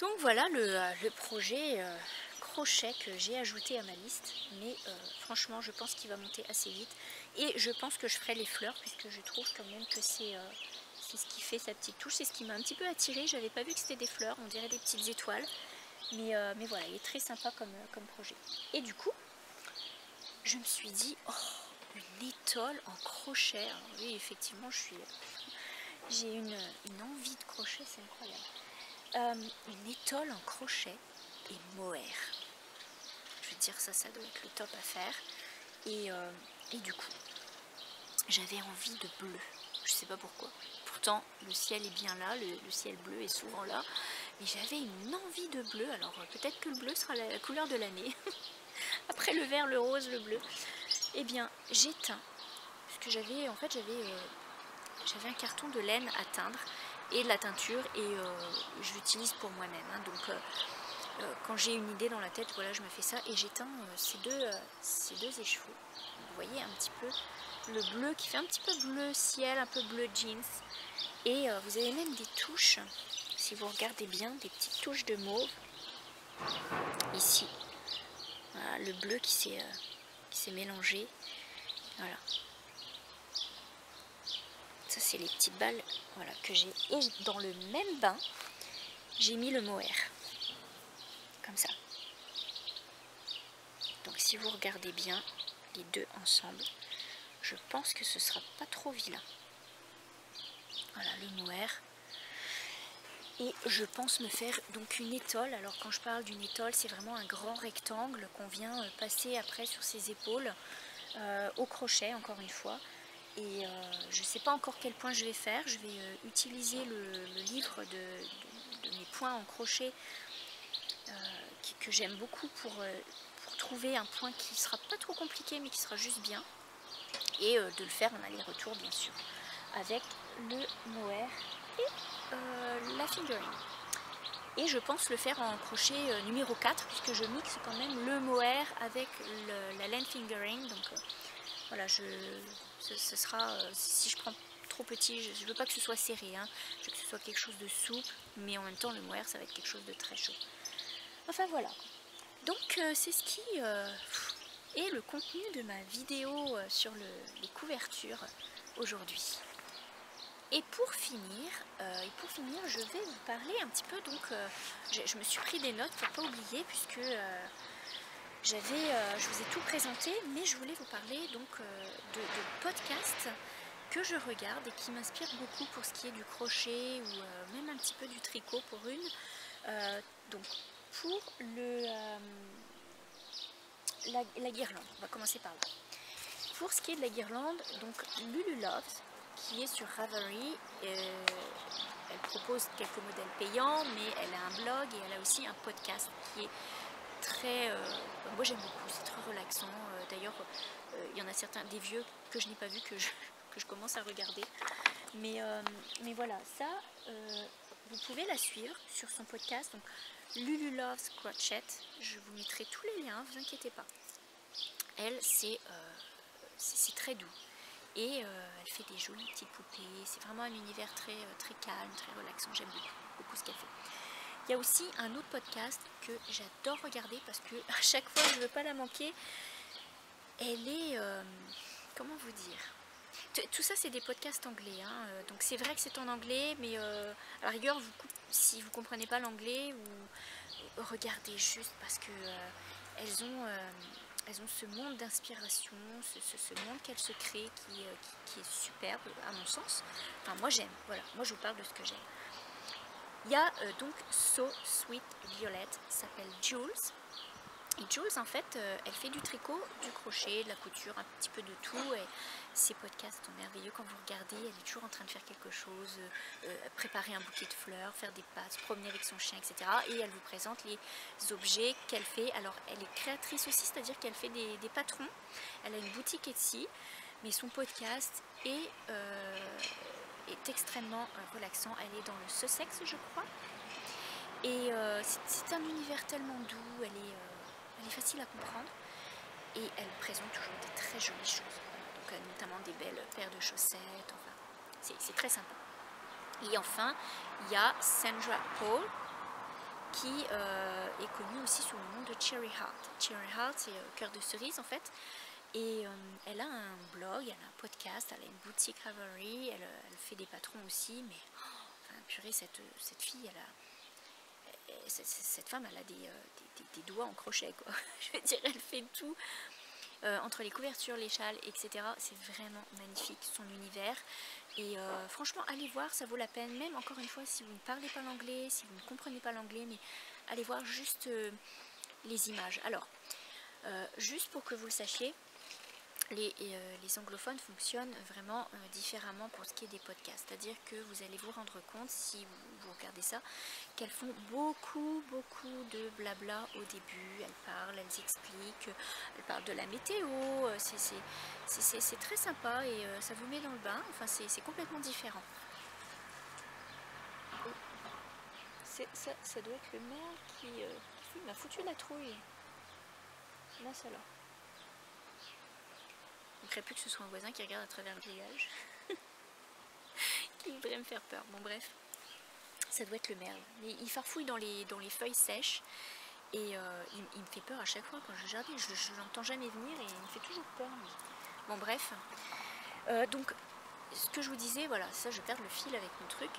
Donc voilà le projet crochet que j'ai ajouté à ma liste. Mais franchement je pense qu'il va monter assez vite. Et je pense que je ferai les fleurs puisque je trouve quand même que c'est ce qui fait sa petite touche. C'est ce qui m'a un petit peu attirée. J'avais pas vu que c'était des fleurs, on dirait des petites étoiles. Mais voilà, il est très sympa comme projet. Et du coup, je me suis dit, oh, une étole en crochet. Alors oui, effectivement, j'ai une envie de crochet, c'est incroyable. Une étole en crochet et mohair. Je veux dire, ça doit être le top à faire. Et du coup, j'avais envie de bleu. Je sais pas pourquoi. Pourtant, le ciel est bien là, le ciel bleu est souvent là. Et j'avais une envie de bleu. Alors, peut-être que le bleu sera la couleur de l'année. Après le vert, le rose, le bleu. Eh bien, j'ai teint. Parce que j'avais un carton de laine à teindre et de la teinture. Et je l'utilise pour moi-même. Hein, donc, quand j'ai une idée dans la tête, voilà, je me fais ça. Et j'ai teint ces deux écheveaux. Vous voyez un petit peu le bleu qui fait un petit peu bleu ciel, un peu bleu jeans. Et vous avez même des touches, si vous regardez bien, des petites touches de mauve. Ici, voilà, le bleu qui s'est mélangé. Voilà. Ça, c'est les petites balles, voilà, que j'ai. Et dans le même bain, j'ai mis le mohair. Comme ça. Donc, si vous regardez bien les deux ensemble, je pense que ce sera pas trop vilain. Voilà, le mohair. Et je pense me faire donc une étole. Alors quand je parle d'une étole, c'est vraiment un grand rectangle qu'on vient passer après sur ses épaules au crochet, encore une fois. Et je ne sais pas encore quel point je vais faire. Je vais utiliser le livre de mes points en crochet que j'aime beaucoup pour trouver un point qui ne sera pas trop compliqué mais qui sera juste bien. Et de le faire en aller-retour bien sûr. Avec le mohair et la fingering. Et je pense le faire en crochet numéro 4 puisque je mixe quand même le mohair avec la laine fingering. Donc voilà, ce sera, si je prends trop petit, je ne veux pas que ce soit serré, hein. Je veux que ce soit quelque chose de souple, mais en même temps le mohair ça va être quelque chose de très chaud. Enfin voilà. Donc c'est ce qui est le contenu de ma vidéo sur les couvertures aujourd'hui. Et pour finir, je vais vous parler un petit peu, donc je me suis pris des notes pour ne pas oublier, puisque je vous ai tout présenté, mais je voulais vous parler donc de podcasts que je regarde et qui m'inspirent beaucoup pour ce qui est du crochet ou même un petit peu du tricot pour une. Donc pour la guirlande, on va commencer par là. Pour ce qui est de la guirlande, donc Lulu Loves, qui est sur Ravelry. Elle propose quelques modèles payants, mais elle a un blog et elle a aussi un podcast qui est très... moi j'aime beaucoup, c'est très relaxant. D'ailleurs, il y en a certains, des vieux que je n'ai pas vus, que je commence à regarder. Mais voilà, ça, vous pouvez la suivre sur son podcast. Donc, Lulu Loves Crochet. Je vous mettrai tous les liens, ne vous inquiétez pas. Elle, c'est très doux. Et elle fait des jolies petites poupées. C'est vraiment un univers très calme, très relaxant. J'aime beaucoup ce qu'elle fait. Il y a aussi un autre podcast que j'adore regarder parce que à chaque fois je ne veux pas la manquer. Elle est... comment vous dire? Tout ça c'est des podcasts anglais, hein, donc c'est vrai que c'est en anglais, mais à la rigueur, si vous ne comprenez pas l'anglais, ou regardez juste parce que elles ont ce monde d'inspiration, ce monde qu'elles se créent qui est superbe à mon sens. Enfin moi j'aime, voilà, moi je vous parle de ce que j'aime. Il y a donc So Sweet Violet, s'appelle Jules. Et Jules, en fait, elle fait du tricot, du crochet, de la couture, un petit peu de tout. Et ces podcasts sont merveilleux quand vous regardez. Elle est toujours en train de faire quelque chose, préparer un bouquet de fleurs, faire des pâtes, se promener avec son chien, etc. Et elle vous présente les objets qu'elle fait. Alors, elle est créatrice aussi, c'est-à-dire qu'elle fait des patrons. Elle a une boutique Etsy, mais son podcast est extrêmement relaxant. Elle est dans le Sussex, je crois. Et c'est un univers tellement doux, elle est facile à comprendre. Et elle présente toujours des très jolies choses. Donc, notamment des belles paires de chaussettes. Enfin, c'est très sympa. Et enfin, il y a Sandra Paul, qui est connue aussi sous le nom de Cherry Heart. Cherry Heart, c'est cœur de cerise en fait. Et elle a un blog, elle a un podcast, elle a une boutique Ravelry, elle fait des patrons aussi, mais enfin, purée, cette fille, cette femme, elle a des doigts en crochet, quoi. Je veux dire, elle fait tout, entre les couvertures, les châles, etc. C'est vraiment magnifique, son univers. Et franchement, allez voir, ça vaut la peine, même encore une fois, si vous ne parlez pas l'anglais, si vous ne comprenez pas l'anglais, mais allez voir juste les images. Alors, juste pour que vous le sachiez, les anglophones fonctionnent vraiment différemment pour ce qui est des podcasts. C'est-à-dire que vous allez vous rendre compte, si vous regardez ça, qu'elles font beaucoup de blabla au début. Elles parlent, elles expliquent, elles parlent de la météo. C'est très sympa et ça vous met dans le bain. Enfin, c'est complètement différent. Ça doit être le maire qui m'a foutu la trouille. Là, ça là. Il ne ferait plus que ce soit un voisin qui regarde à travers le grillage. Qui voudrait me faire peur. Bon bref. Ça doit être le merle. Mais il farfouille dans les feuilles sèches. Et il me fait peur à chaque fois quand je regarde. Je l'entends jamais venir et il me fait toujours peur. Mais... Bon bref. Donc ce que je vous disais, voilà, ça je perds le fil avec mon truc.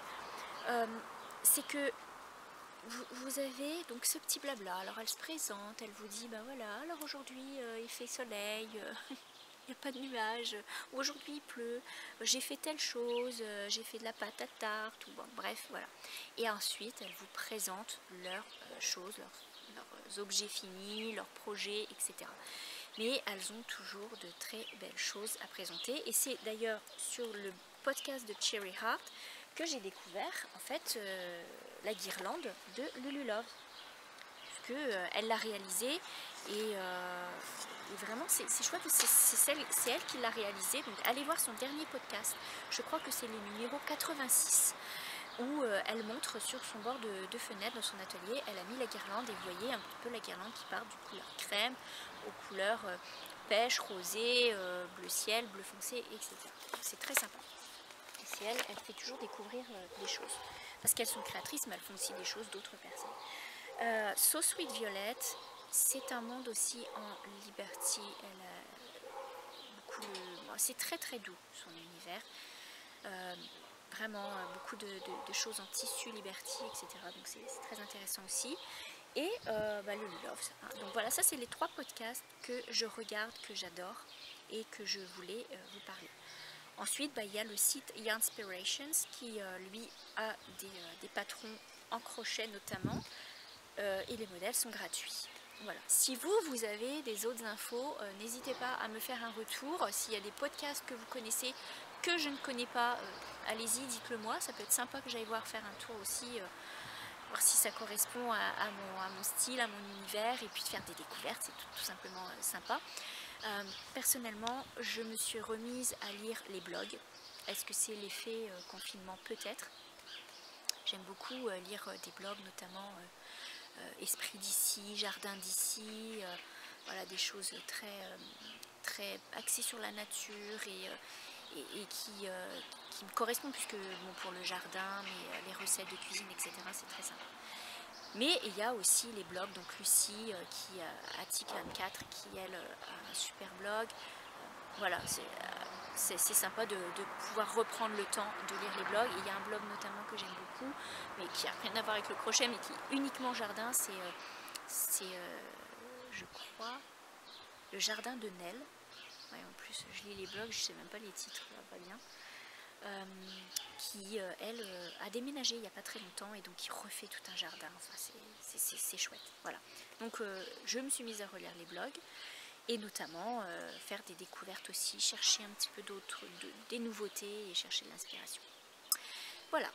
C'est que vous avez donc ce petit blabla. Alors elle se présente, elle vous dit, bah voilà, alors aujourd'hui il fait soleil. Il n'y a pas de nuages, ou aujourd'hui il pleut, j'ai fait telle chose, j'ai fait de la pâte à tarte, ou bon, bref, voilà. Et ensuite, elle vous présente leurs choses, leurs objets finis, leurs projets, etc. Mais elles ont toujours de très belles choses à présenter. Et c'est d'ailleurs sur le podcast de Cherry Heart que j'ai découvert, en fait, la guirlande de Lulu Love. Parce qu'elle l'a réalisée et vraiment c'est chouette, c'est elle qui l'a réalisé. Donc allez voir son dernier podcast, je crois que c'est le numéro 86, où elle montre sur son bord de fenêtre dans son atelier, elle a mis la guirlande et vous voyez un petit peu la guirlande qui part du couleur crème aux couleurs pêche, rosé, bleu ciel, bleu foncé, etc. C'est très sympa. Et c'est elle fait toujours découvrir des choses. Parce qu'elles sont créatrices, mais elles font aussi des choses d'autres personnes. So Sweet Violet, c'est un monde aussi en liberty. C'est très très doux son univers. Vraiment beaucoup de choses en tissu liberty, etc. Donc c'est très intéressant aussi. Et le Love. Donc voilà, ça c'est les 3 podcasts que je regarde, que j'adore et que je voulais vous parler. Ensuite, il y a le site Yarnspirations qui lui a des patrons en crochet notamment, et les modèles sont gratuits. Voilà. Si vous avez des autres infos, n'hésitez pas à me faire un retour. S'il y a des podcasts que vous connaissez, que je ne connais pas, allez-y, dites-le moi. Ça peut être sympa que j'aille voir faire un tour aussi, voir si ça correspond à mon style, à mon univers, et puis de faire des découvertes, c'est tout simplement sympa. Personnellement, je me suis remise à lire les blogs. Est-ce que c'est l'effet confinement? Peut-être. J'aime beaucoup lire des blogs, notamment Esprit d'ici, Jardin d'ici, voilà, des choses très axées sur la nature et qui me correspondent, puisque bon, pour le jardin, mais les recettes de cuisine, etc., c'est très sympa. Mais il y a aussi les blogs, donc Lucie qui a Tic24 qui elle a un super blog. Voilà, c'est sympa de pouvoir reprendre le temps de lire les blogs. Et il y a un blog notamment que j'aime beaucoup, mais qui n'a rien à voir avec le crochet, mais qui est uniquement jardin, c'est je crois, le jardin de Nell. Ouais, en plus, je lis les blogs, je sais même pas les titres, ça va pas bien. Qui, elle, a déménagé il n'y a pas très longtemps et donc qui refait tout un jardin. Enfin, c'est chouette. Voilà. Donc, je me suis mise à relire les blogs et notamment faire des découvertes aussi, chercher un petit peu des nouveautés et chercher de l'inspiration. Voilà.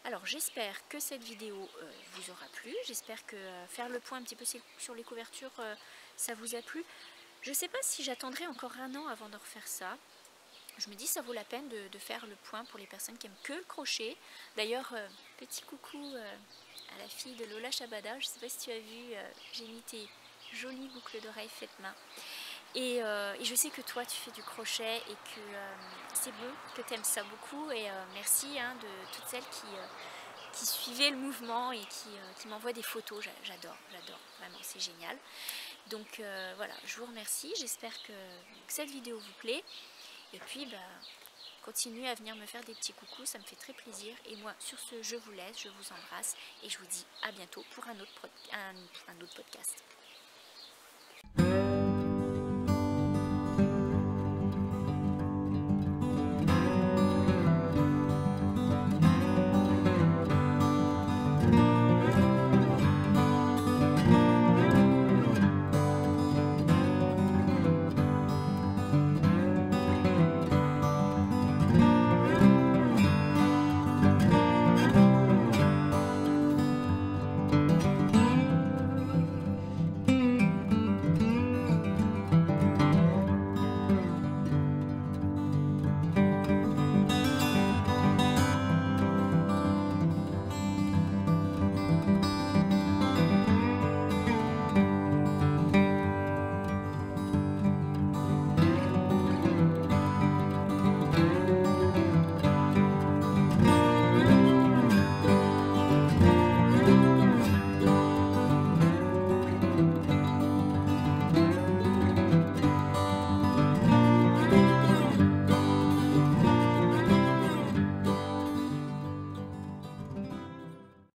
Alors, j'espère que cette vidéo vous aura plu. J'espère que faire le point un petit peu sur les couvertures, ça vous a plu. Je ne sais pas si j'attendrai encore un an avant de refaire ça. Je me dis ça vaut la peine de faire le point pour les personnes qui aiment que le crochet. D'ailleurs, petit coucou à la fille de Lola Shabada. Je ne sais pas si tu as vu, j'ai mis tes jolies boucles d'oreilles faites main. Et je sais que toi tu fais du crochet et que c'est bon, que tu aimes ça beaucoup. Et merci de toutes celles qui suivaient le mouvement et qui m'envoient des photos. J'adore, vraiment c'est génial. Donc voilà, je vous remercie. J'espère que cette vidéo vous plaît. Et puis, continuez à venir me faire des petits coucous, ça me fait très plaisir. Et moi, sur ce, je vous laisse, je vous embrasse et je vous dis à bientôt pour un autre podcast.